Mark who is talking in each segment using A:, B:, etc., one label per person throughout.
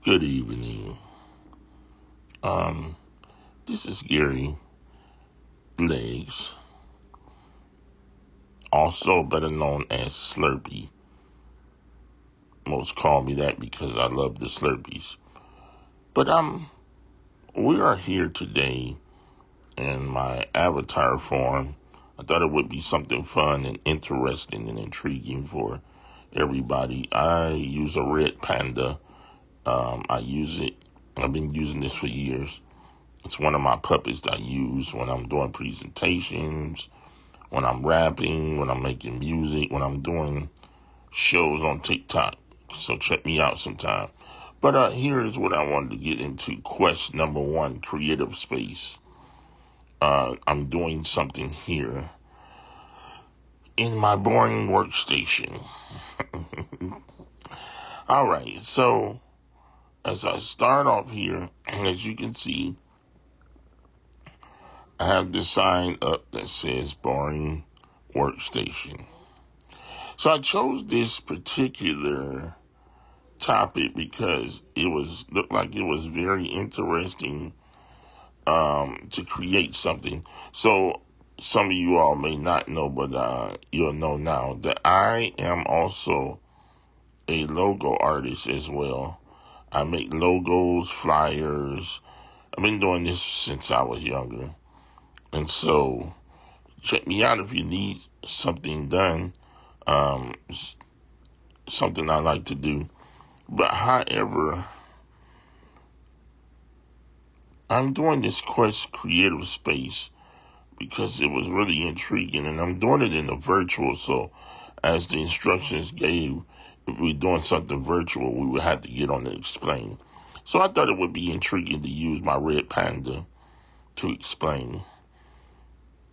A: Good evening. This is Gary Legs, also better known as Slurpee. Most call me that because I love the Slurpees. But we are here today in my avatar form. I thought it would be something fun and interesting and intriguing for everybody. I use a red panda. I use it. I've been using this for years. It's one of my puppets that I use when I'm doing presentations, when I'm rapping, when I'm making music, when I'm doing shows on TikTok. So check me out sometime. But here's what I wanted to get into. Quest number 1, creative space. I'm doing something here in my boring workstation. All right, so as I start off here, as you can see, I have this sign up that says boring workstation. So I chose this particular topic because it looked like it was very interesting to create something. So some of you all may not know, but you'll know now that I am also a logo artist as well. I make logos, flyers. I've been doing this since I was younger. And so check me out if you need something done. Something I like to do. But however, I'm doing this Quest creative space because it was really intriguing, and I'm doing it in the virtual. So as the instructions gave, if we're doing something virtual, we would have to get on to explain. So I thought it would be intriguing to use my red panda to explain.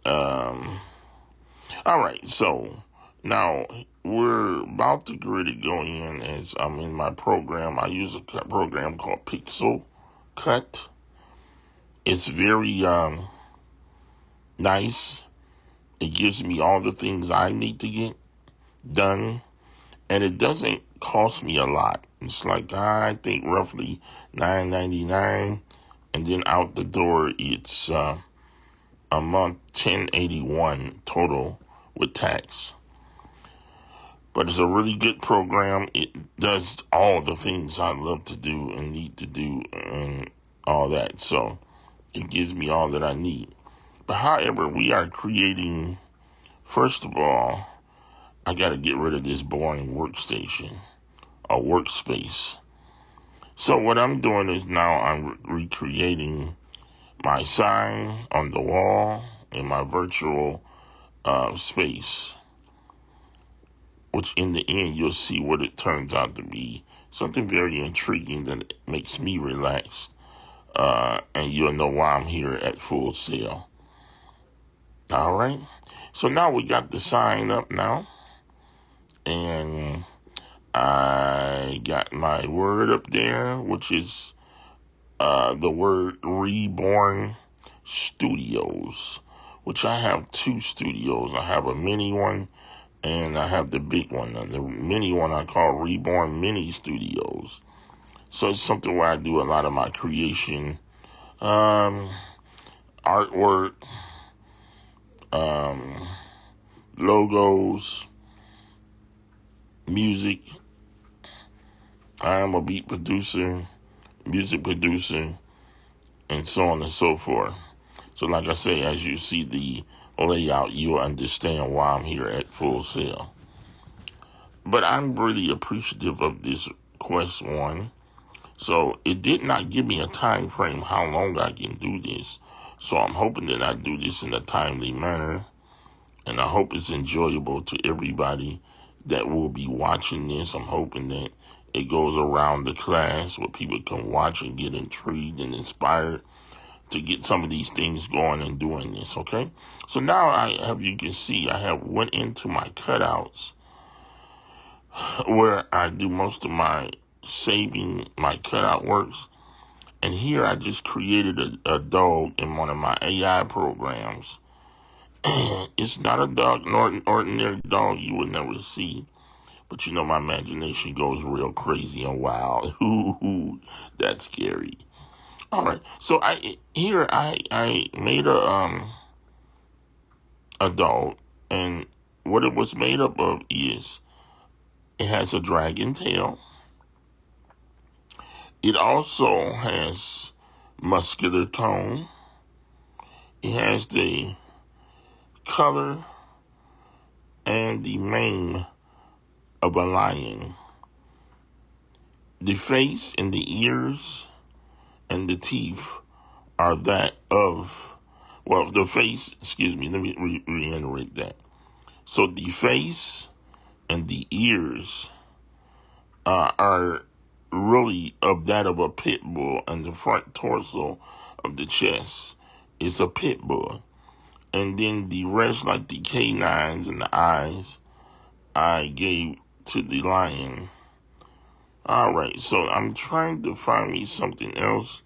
A: All right, so now we're about to really go in as I'm in my program. I use a program called Pixel Cut. It's very nice. It gives me all the things I need to get done, and it doesn't cost me a lot. It's like I think roughly $9.99, and then out the door it's a month $10.81 total with tax. But it's a really good program. It does all the things I love to do and need to do and all that. So it gives me all that I need. But however, we are creating, first of all, I got to get rid of this boring workstation or workspace. So what I'm doing is now I'm recreating my sign on the wall in my virtual space, which in the end you'll see what it turns out to be. Something very intriguing that makes me relaxed. And you'll know why I'm here at Fullsail. All right. So now we got the sign up now. And I got my word up there, which is the word Reborn Studios, which I have 2 studios. I have a mini one and I have the big one. The mini one I call Reborn Mini Studios. So it's something where I do a lot of my creation, artwork, logos, music. I am a beat producer, music producer, and so on and so forth. So like I say, as you see the layout, you'll understand why I'm here at Fullsail. But I'm really appreciative of this Quest 1. So it did not give me a time frame how long I can do this. So I'm hoping that I do this in a timely manner. And I hope it's enjoyable to everybody that will be watching this. I'm hoping that it goes around the class where people can watch and get intrigued and inspired to get some of these things going and doing this, okay? So now you can see, I have went into my cutouts where I do most of my saving my cutout works. And here I just created a dog in one of my AI programs. It's not a dog, nor an ordinary dog you would never see. But you know, my imagination goes real crazy and wild. Ooh, that's scary. All right, so I made a dog, and what it was made up of is it has a dragon tail. It also has muscular tone. It has the color and the mane of a lion. The face and the ears and the teeth are that of, well, the face, excuse me, let me reiterate that. So the face and the ears are really of that of a pit bull, and the front torso of the chest is a pit bull. And then the rest, like the canines and the eyes, I gave to the lion. All right, so I'm trying to find me something else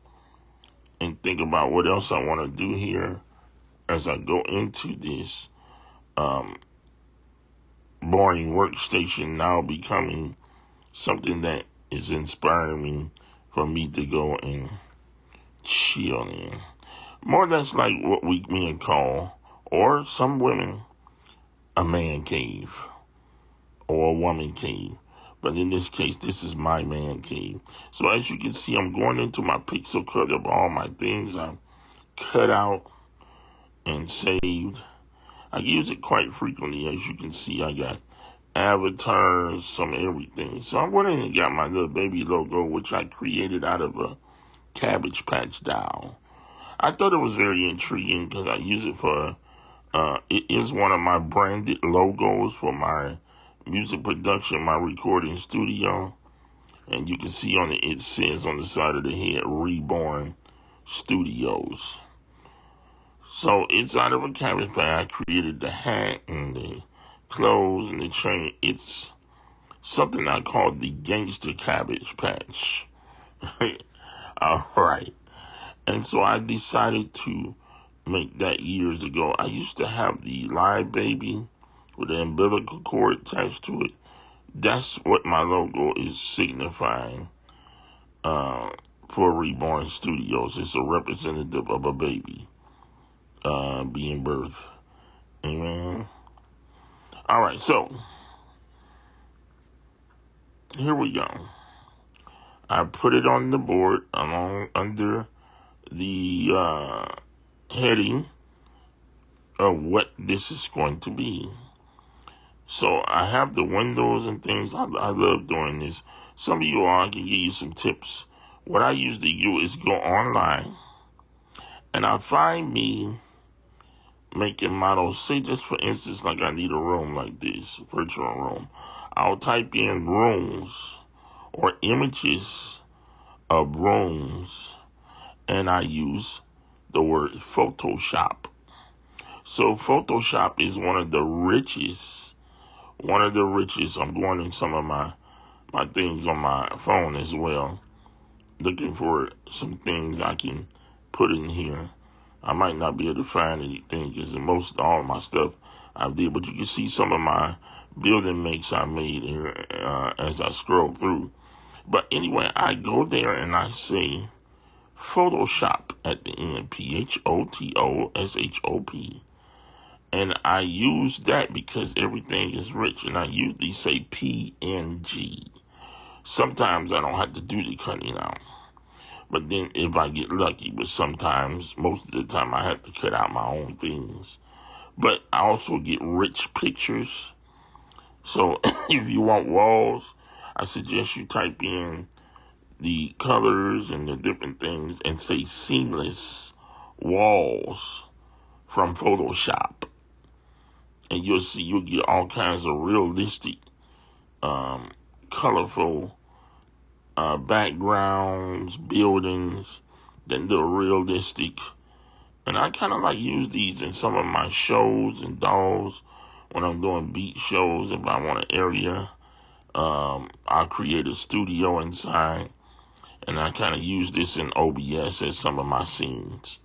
A: and think about what else I want to do here as I go into this boring workstation now becoming something that is inspiring me for me to go and chill in. More or less like what we men call, or some women, a man cave or a woman cave. But in this case, this is my man cave. So as you can see, I'm going into my pixel cut of all my things I've cut out and saved. I use it quite frequently. As you can see, I got avatars, some everything. So I went in and got my little baby logo, which I created out of a Cabbage Patch doll. I thought it was very intriguing because I use it for, it is one of my branded logos for my music production, my recording studio. And you can see on it says on the side of the head, Reborn Studios. So it's out of a Cabbage Patch. I created the hat and the clothes and the chain. It's something I call the Gangster Cabbage Patch. All right. And so I decided to make that years ago. I used to have the live baby with the umbilical cord attached to it. That's what my logo is signifying for Reborn Studios. It's a representative of a baby being birthed. Amen. All right, so here we go. I put it on the board under the heading of what this is going to be. So I have the windows and things. I love doing this. Some of you all, I can give you some tips. What I usually do is go online and I find me making models. Say just for instance, like I need a room like this, virtual room. I'll type in rooms or images of rooms and I use the word Photoshop. So Photoshop is one of the richest. I'm going in some of my things on my phone as well, looking for some things I can put in here. I might not be able to find anything because most all of my stuff I did, but you can see some of my building makes I made here as I scroll through. But anyway, I go there and I say Photoshop at the end, Photoshop. And I use that because everything is rich, and I usually say PNG. Sometimes I don't have to do the cutting out. But then if I get lucky, but sometimes, most of the time, I have to cut out my own things. But I also get rich pictures. So if you want walls, I suggest you type in the colors and the different things and say seamless walls from Photoshop. And you'll get all kinds of realistic, colorful backgrounds, buildings, then the realistic. And I kind of like use these in some of my shows and dolls when I'm doing beat shows. If I want an area, I'll create a studio inside. And I kind of use this in OBS as some of my scenes.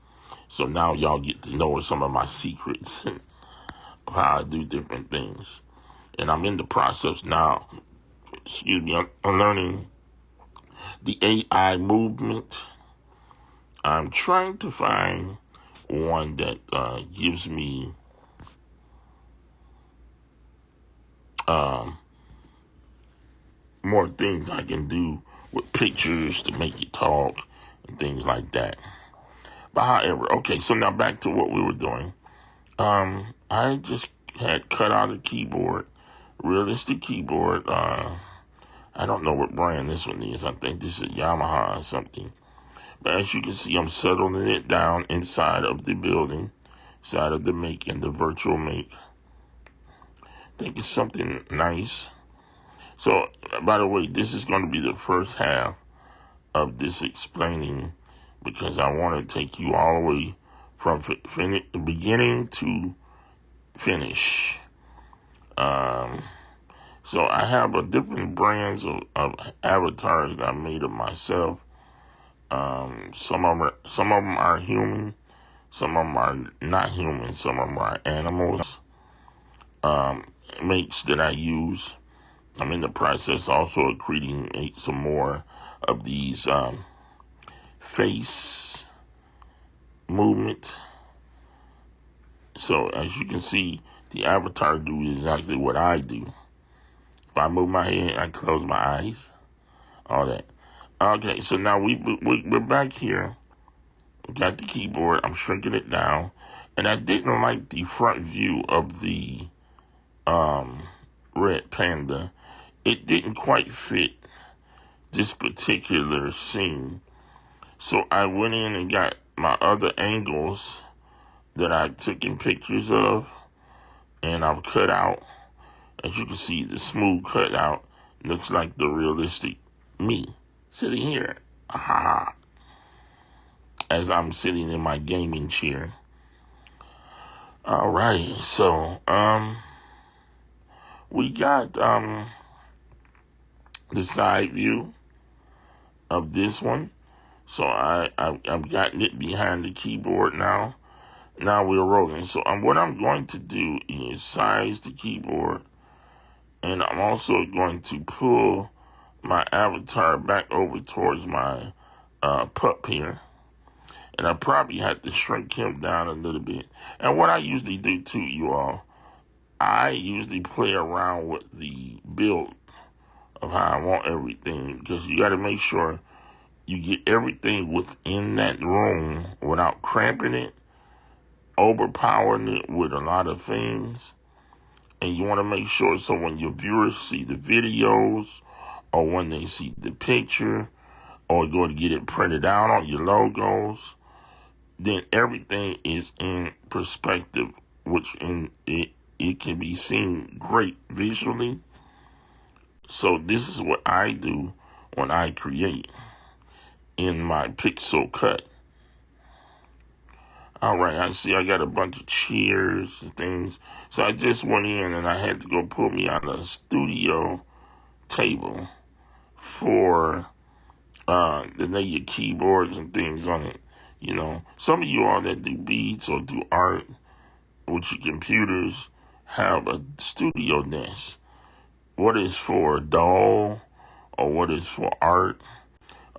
A: So now y'all get to know some of my secrets. How I do different things. And I'm in the process now excuse me, I'm learning the AI movement. I'm trying to find one that gives me more things I can do with pictures to make it talk and things like that. But however, okay, so now back to what we were doing. I just had cut out a keyboard, realistic keyboard. I don't know what brand this one is. I think this is Yamaha or something. But as you can see, I'm settling it down inside of the building, inside of the make and the virtual make. I think it's something nice. So, by the way, this is going to be the first half of this explaining because I want to take you all the way from beginning to finish. So I have a different brands of avatars that I made of myself. Some of them are human, some of them are not human, some of them are animals. Makes that I use. I'm in the process also of creating some more of these face movement. So as you can see, the avatar do exactly what I do. If I move my head, I close my eyes, all that. Okay, so now we're back here. We got the keyboard. I'm shrinking it down, and I didn't like the front view of the red panda. It didn't quite fit this particular scene, so I went in and got my other angles that I took in pictures of, and I've cut out. As you can see, the smooth cutout looks like the realistic me sitting here. Aha. As I'm sitting in my gaming chair. All right. So, we got the side view of this one. So I've gotten it behind the keyboard now. Now we're rolling. So what I'm going to do is size the keyboard, and I'm also going to pull my avatar back over towards my pup here. And I probably had to shrink him down a little bit. And what I usually do too, you all, I usually play around with the build of how I want everything, because you got to make sure you get everything within that room without cramping it, overpowering it with a lot of things. And you want to make sure so when your viewers see the videos or when they see the picture or go to get it printed out on your logos, then everything is in perspective, which it can be seen great visually. So this is what I do when I create in my pixel cut. All right, I see I got a bunch of chairs and things. So I just went in and I had to go pull me out a studio table for the native keyboards and things on it. You know, some of you all that do beats or do art with your computers have a studio desk. What is for doll or what is for art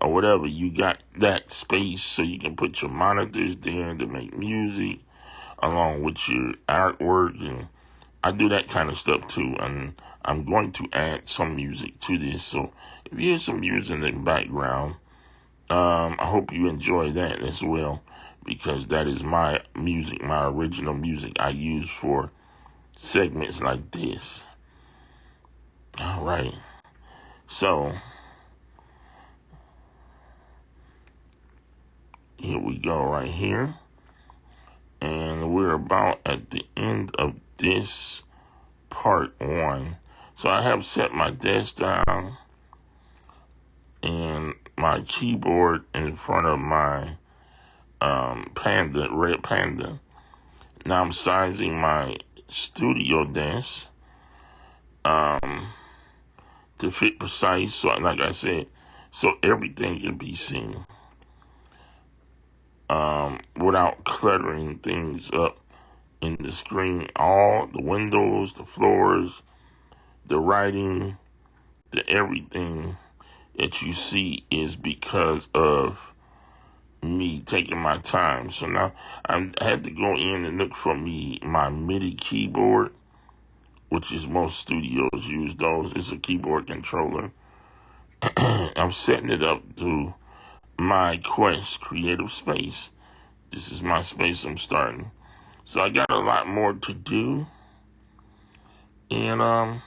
A: or whatever, you got that space so you can put your monitors there to make music along with your artwork. And I do that kind of stuff too. And I'm going to add some music to this. So if you hear some music in the background, I hope you enjoy that as well, because that is my music, my original music I use for segments like this. All right. So here we go right here. And we're about at the end of this part 1. So I have set my desk down and my keyboard in front of my red panda. Now I'm sizing my studio desk to fit precise. So like I said, so everything can be seen without cluttering things up in the screen. All the windows, the floors, the writing, that everything that you see is because of me taking my time. So now I had to go in and look for me my MIDI keyboard, which is most studios use those. It's a keyboard controller. I'm setting it up to my Quest creative space. This is my space I'm starting. So I got a lot more to do. And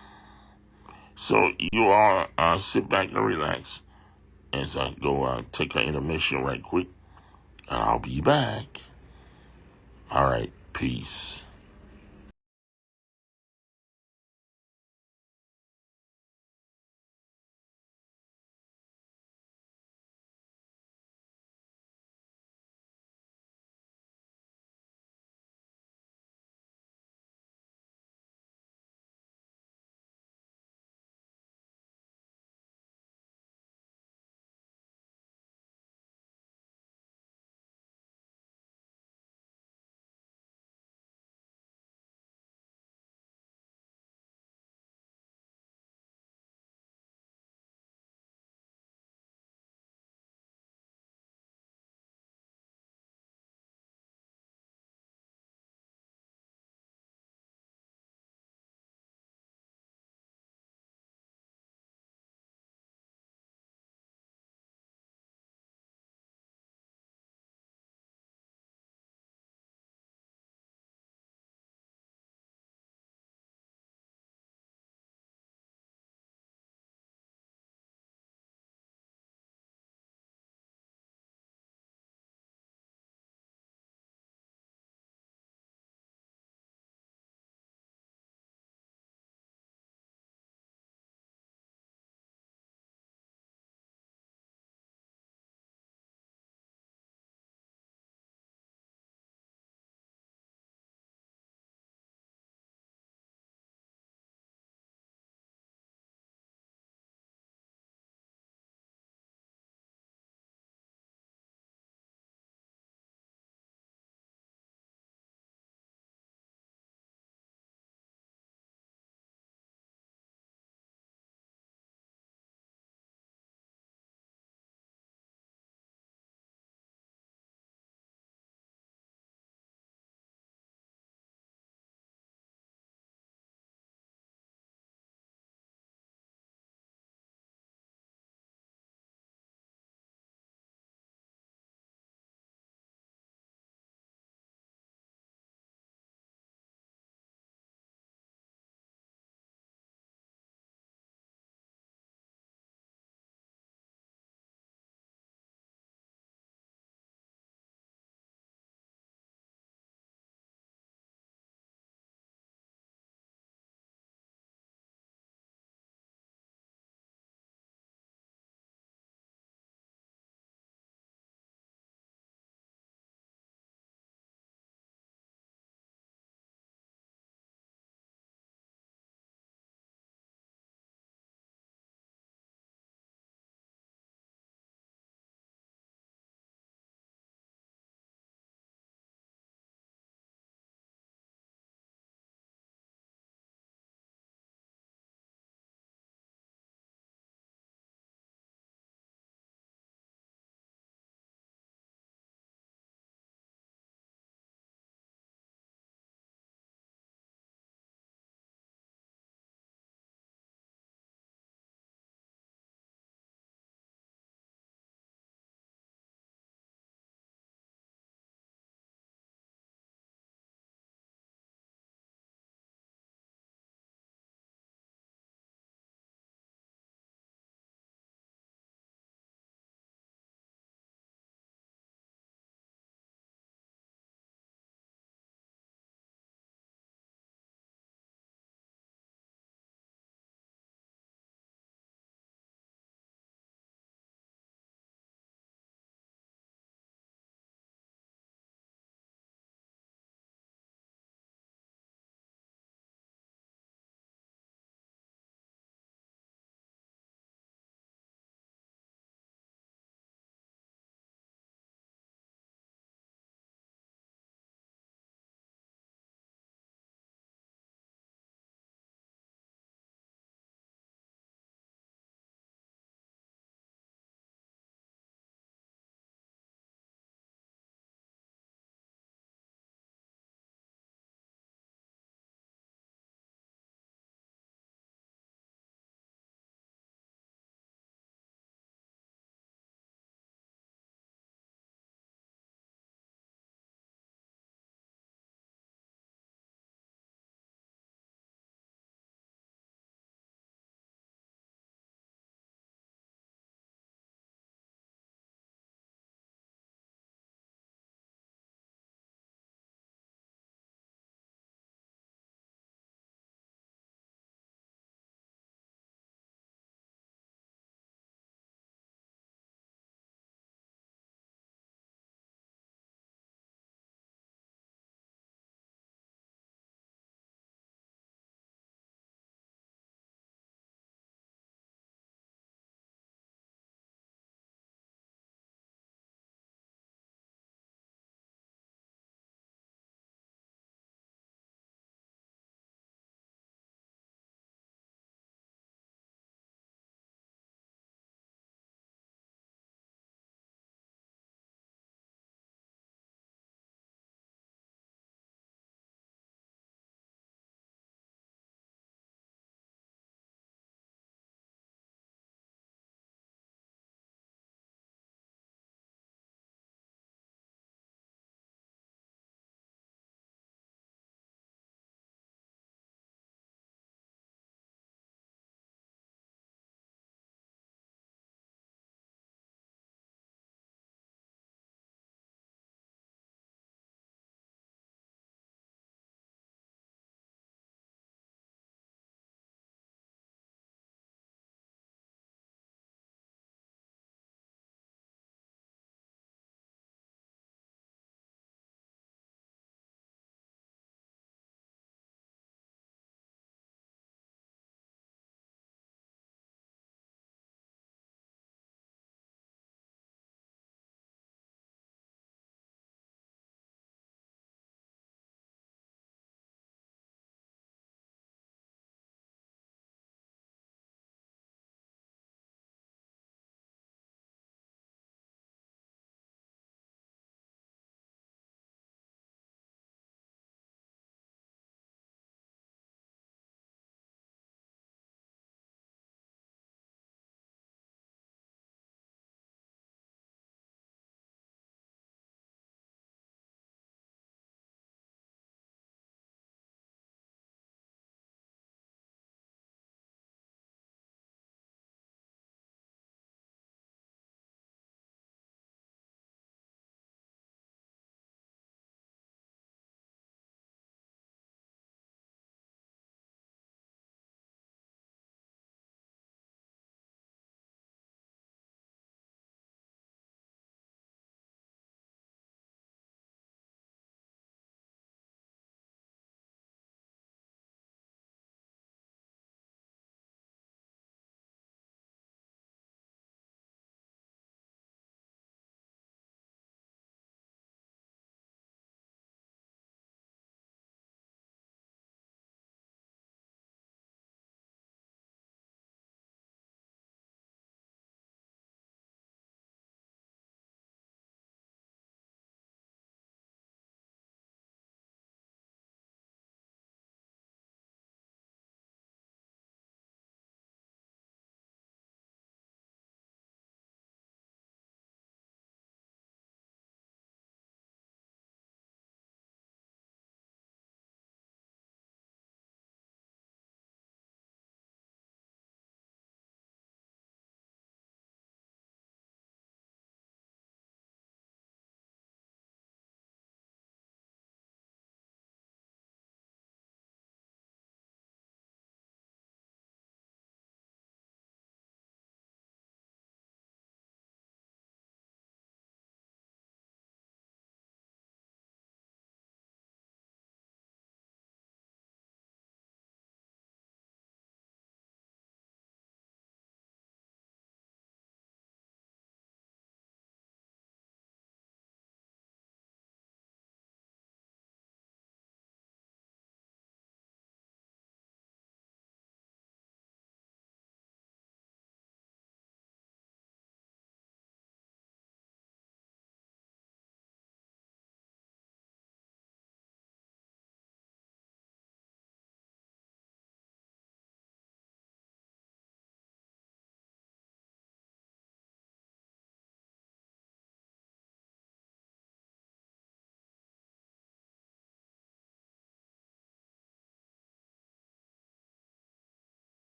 A: so you all sit back and relax as I go take an intermission right quick. And I'll be back. All right, peace.